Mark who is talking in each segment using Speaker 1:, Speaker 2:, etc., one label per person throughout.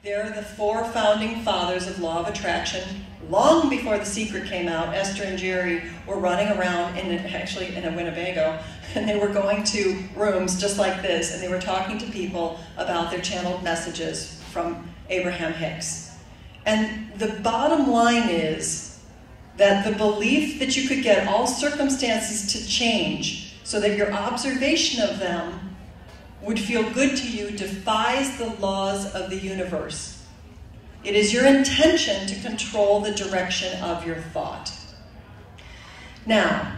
Speaker 1: They're the 4 founding fathers of law of attraction. Long before The Secret came out, Esther and Jerry were running around actually in a Winnebago, and they were going to rooms just like this, and they were talking to people about their channeled messages from Abraham Hicks. And the bottom line is that the belief that you could get all circumstances to change so that your observation of them would feel good to you defies the laws of the universe. It is your intention to control the direction of your thought. Now,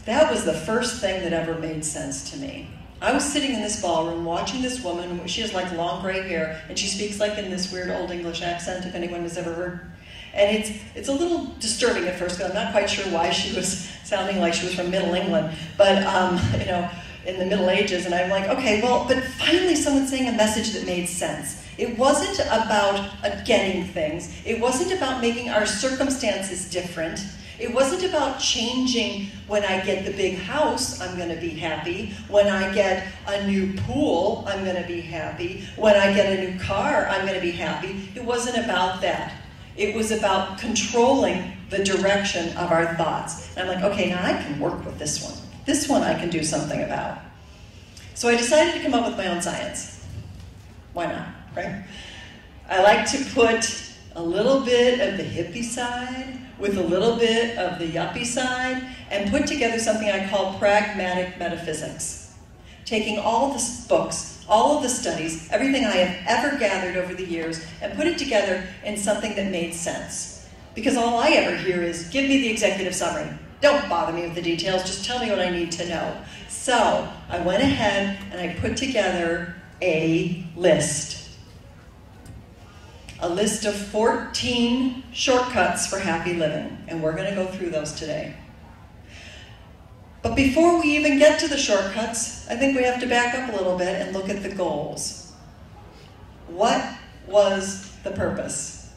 Speaker 1: that was the first thing that ever made sense to me. I was sitting in this ballroom watching this woman. She has like long gray hair, and she speaks like in this weird old English accent, if anyone has ever heard. And it's a little disturbing at first, because I'm not quite sure why she was sounding like she was from Middle England, but you know, in the Middle Ages. And I'm like, okay, well, but finally someone's saying a message that made sense. It wasn't about getting things. It wasn't about making our circumstances different. It wasn't about changing. When I get the big house, I'm going to be happy. When I get a new pool, I'm going to be happy. When I get a new car, I'm going to be happy. It wasn't about that. It was about controlling the direction of our thoughts. And I'm like, okay, now I can work with this one. This one I can do something about. So I decided to come up with my own science. Why not, right? I like to put a little bit of the hippie side with a little bit of the yuppie side and put together something I call pragmatic metaphysics. Taking all the books, all of the studies, everything I have ever gathered over the years, and put it together in something that made sense. Because all I ever hear is, give me the executive summary. Don't bother me with the details, just tell me what I need to know. So I went ahead and I put together a list. A list of 14 shortcuts for happy living, and we're going to go through those today. But before we even get to the shortcuts, I think we have to back up a little bit and look at the goals. What was the purpose?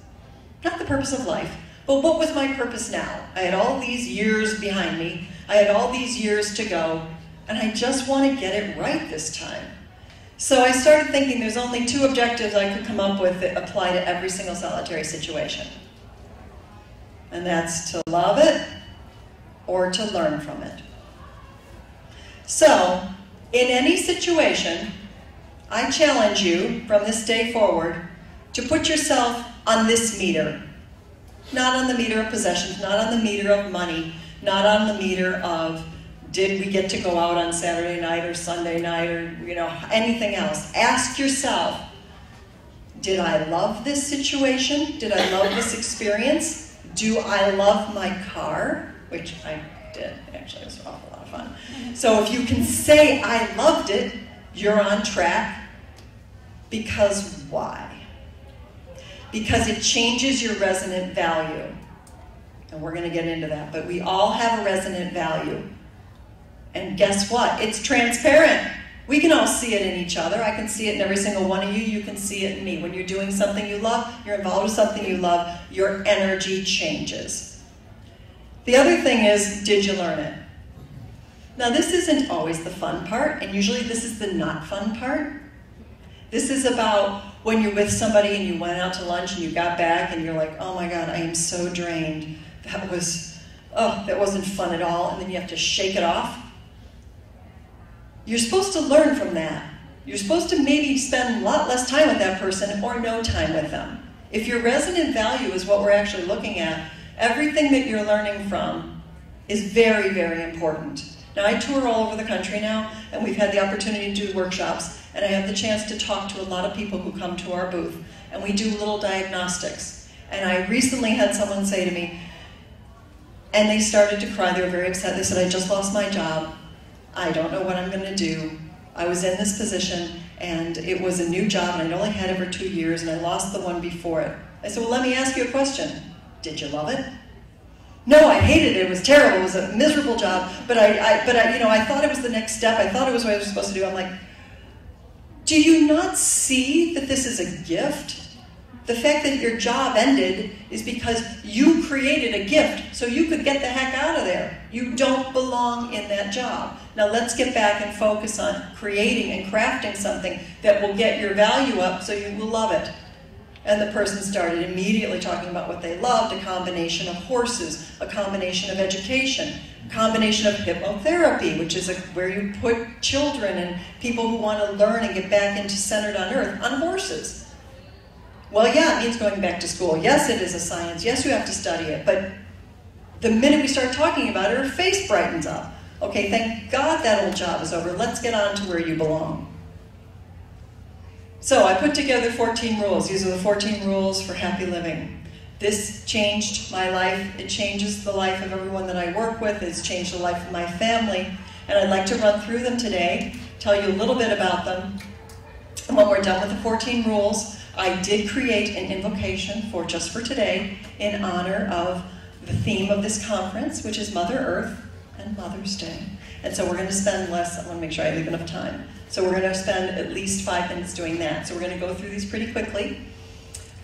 Speaker 1: Not the purpose of life, but what was my purpose now? I had all these years behind me, I had all these years to go, and I just want to get it right this time. So I started thinking there's only 2 objectives I could come up with that apply to every single solitary situation. And that's to love it or to learn from it. So, in any situation, I challenge you from this day forward to put yourself on this meter. Not on the meter of possessions, not on the meter of money, not on the meter of did we get to go out on Saturday night or Sunday night or anything else. Ask yourself, did I love this situation? Did I love this experience? Do I love my car? Which I did, actually. It was an awful lot of fun. So if you can say I loved it, you're on track. Because why? Because it changes your resonant value. And we're going to get into that. But we all have a resonant value. And guess what? It's transparent. We can all see it in each other. I can see it in every single one of you. You can see it in me. When you're doing something you love, you're involved with something you love, your energy changes. The other thing is, did you learn it? Now, this isn't always the fun part, and usually this is the not fun part. This is about when you're with somebody and you went out to lunch and you got back and you're like, oh my God, I am so drained. That wasn't fun at all. And then you have to shake it off. You're supposed to learn from that. You're supposed to maybe spend a lot less time with that person or no time with them. If your resonant value is what we're actually looking at, everything that you're learning from is very, very important. Now, I tour all over the country now, and we've had the opportunity to do workshops, and I have the chance to talk to a lot of people who come to our booth, and we do little diagnostics. And I recently had someone say to me, and they started to cry, they were very upset, they said, I just lost my job. I don't know what I'm going to do. I was in this position, and it was a new job, and I'd only had it for 2 years, and I lost the one before it. I said, well, let me ask you a question. Did you love it? No, I hated it. It was terrible. It was a miserable job, but I thought it was the next step. I thought it was what I was supposed to do. I'm like, do you not see that this is a gift? The fact that your job ended is because you created a gift so you could get the heck out of there. You don't belong in that job. Now let's get back and focus on creating and crafting something that will get your value up so you will love it. And the person started immediately talking about what they loved, a combination of horses, a combination of education, a combination of hypnotherapy, which is where you put children and people who want to learn and get back into centered on earth on horses. Well, yeah, it means going back to school. Yes, it is a science. Yes, you have to study it. But the minute we start talking about it, her face brightens up. Okay, thank God that old job is over. Let's get on to where you belong. So I put together 14 rules. These are the 14 rules for happy living. This changed my life. It changes the life of everyone that I work with. It's changed the life of my family. And I'd like to run through them today, tell you a little bit about them. And when we're done with the 14 rules, I did create an invocation for just for today in honor of the theme of this conference, which is Mother Earth and Mother's Day. And so we're going to spend less, I want to make sure I leave enough time. So we're going to spend at least 5 minutes doing that. So we're going to go through these pretty quickly.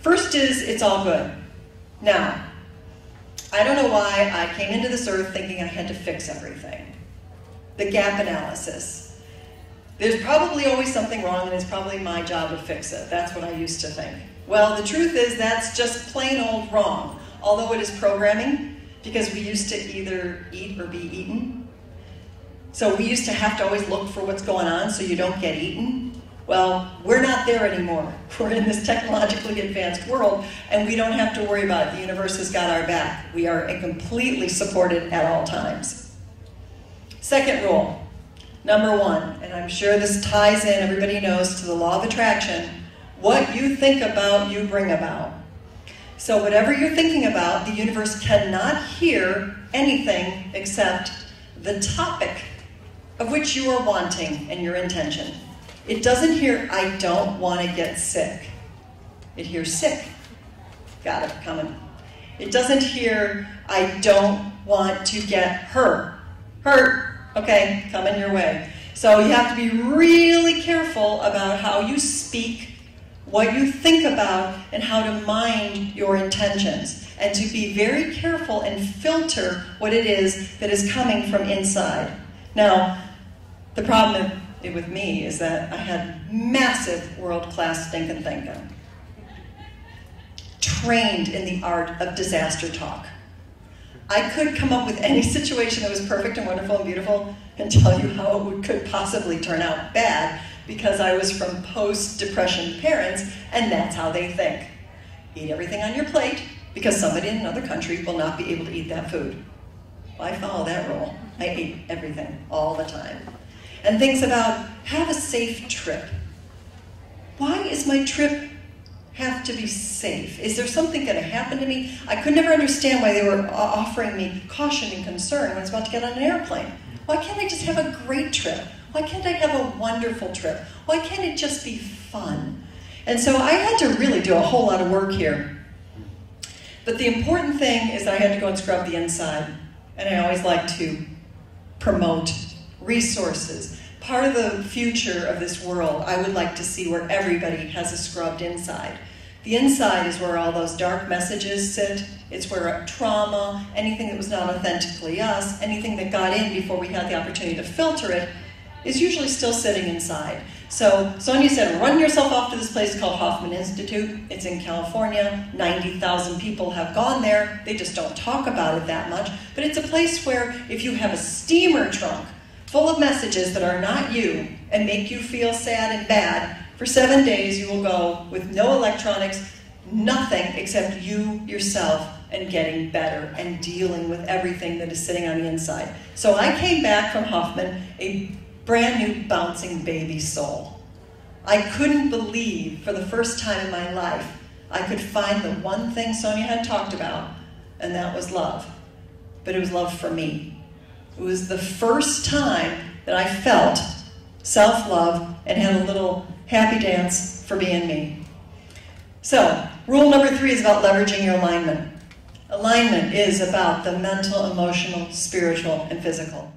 Speaker 1: First is, it's all good. Now, I don't know why I came into this earth thinking I had to fix everything. The gap analysis. There's probably always something wrong and it's probably my job to fix it. That's what I used to think. Well, the truth is that's just plain old wrong. Although it is programming, because we used to either eat or be eaten. So we used to have to always look for what's going on so you don't get eaten. Well, we're not there anymore. We're in this technologically advanced world, and we don't have to worry about it. The universe has got our back. We are completely supported at all times. Second rule, number 1, and I'm sure this ties in, everybody knows, to the law of attraction. What you think about, you bring about. So whatever you're thinking about, the universe cannot hear anything except the topic of which you are wanting and your intention. It doesn't hear, I don't want to get sick. It hears sick. Got it, coming. It doesn't hear, I don't want to get hurt. Hurt, okay, coming your way. So you have to be really careful about how you speak, what you think about, and how to mind your intentions. And to be very careful and filter what it is that is coming from inside. Now, the problem with me is that I had massive world-class thinking. Trained in the art of disaster talk. I could come up with any situation that was perfect and wonderful and beautiful and tell you how it could possibly turn out bad because I was from post-depression parents and that's how they think. Eat everything on your plate because somebody in another country will not be able to eat that food. I follow that rule. I ate everything all the time. And things about, have a safe trip. Why is my trip have to be safe? Is there something going to happen to me? I could never understand why they were offering me caution and concern when I was about to get on an airplane. Why can't I just have a great trip? Why can't I have a wonderful trip? Why can't it just be fun? And so I had to really do a whole lot of work here. But the important thing is that I had to go and scrub the inside. And I always like to promote resources. Part of the future of this world, I would like to see where everybody has a scrubbed inside. The inside is where all those dark messages sit. It's where trauma, anything that was not authentically us, anything that got in before we had the opportunity to filter it, is usually still sitting inside. So Sonia said, run yourself off to this place called Hoffman Institute. It's in California. 90,000 people have gone there. They just don't talk about it that much. But it's a place where if you have a steamer trunk full of messages that are not you and make you feel sad and bad, for 7 days you will go with no electronics, nothing except you, yourself, and getting better and dealing with everything that is sitting on the inside. So I came back from Hoffman a brand new bouncing baby soul. I couldn't believe for the first time in my life I could find the one thing Sonia had talked about, and that was love. But it was love for me. It was the first time that I felt self-love and had a little happy dance for being me. So, rule number 3 is about leveraging your alignment. Alignment is about the mental, emotional, spiritual, and physical.